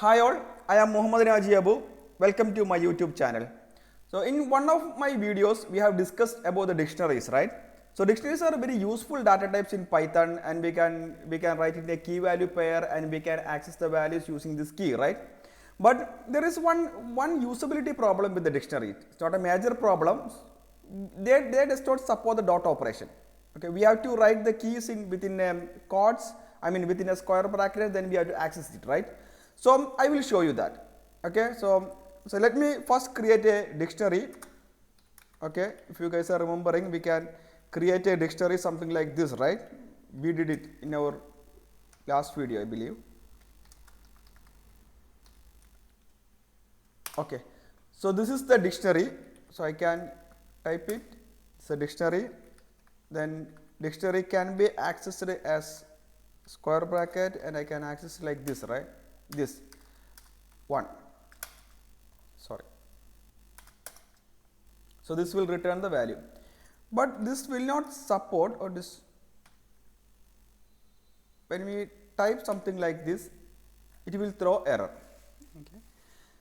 Hi all, I am Muhammad Naji Abu. Welcome to my YouTube channel. So in one of my videos, we have discussed about the dictionaries, right? So dictionaries are very useful data types in Python, and we can write in a key value pair and we can access the values using this key, right? But there is one usability problem with the dictionary. It's not a major problem. They does not support the dot operation. Okay, we have to write the keys within quotes. I mean within a square bracket. Then we have to access it, right? So I will show you that. Okay, so let me first create a dictionary. Okay, if you guys are remembering, we can create a dictionary something like this, right? We did it in our last video, I believe. Okay, so this is the dictionary. So I can type it. It's a dictionary. Then dictionary can be accessed as square bracket, and I can access like this, right? This one. Sorry. So this will return the value, but this will not support, or this, when we type something like this, it will throw error. Okay.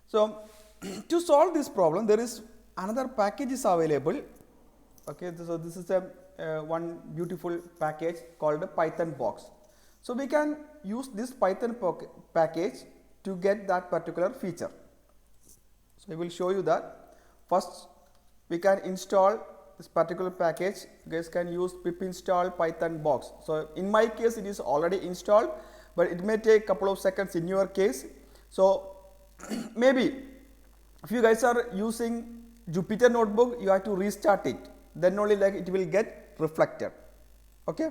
So to solve this problem, there is another package is available. Okay, so this is a one beautiful package called a Python box. So we can use this Python package to get that particular feature. So I will show you that. First, we can install this particular package. You guys can use pip install Python box. So in my case, it is already installed, but it may take a couple of seconds in your case. So maybe if you guys are using Jupyter Notebook, you have to restart it. Then only like it will get reflected. Okay.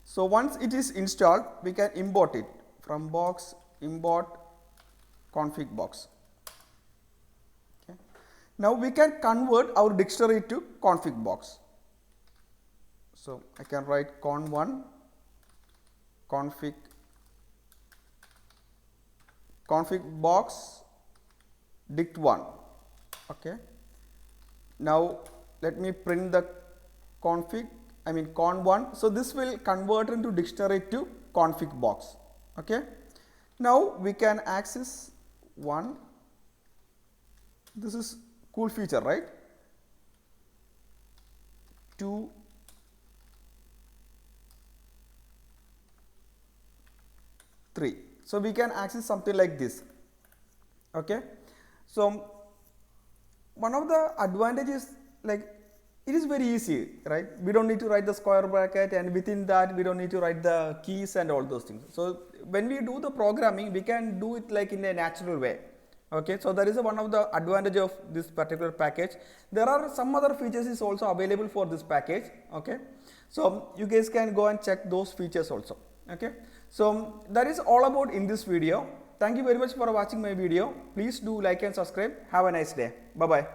So once it is installed, we can import it from box, import config box. Okay. Now we can convert our dictionary to config box. So I can write con1 config box dict1. Okay. Now let me print the config, I mean con1. So this will convert into dictionary to config box. Okay. Now we can access one. This is cool feature, right? 2, 3. So we can access something like this. Okay. So one of the advantages, like, it is very easy, right? We don't need to write the square bracket, and within that we don't need to write the keys and all those things. So when we do the programming, we can do it like in a natural way. Okay, so that is one of the advantage of this particular package. There are some other features is also available for this package. Okay, so you guys can go and check those features also. Okay, so that is all about in this video. Thank you very much for watching my video. Please do like and subscribe. Have a nice day. Bye bye.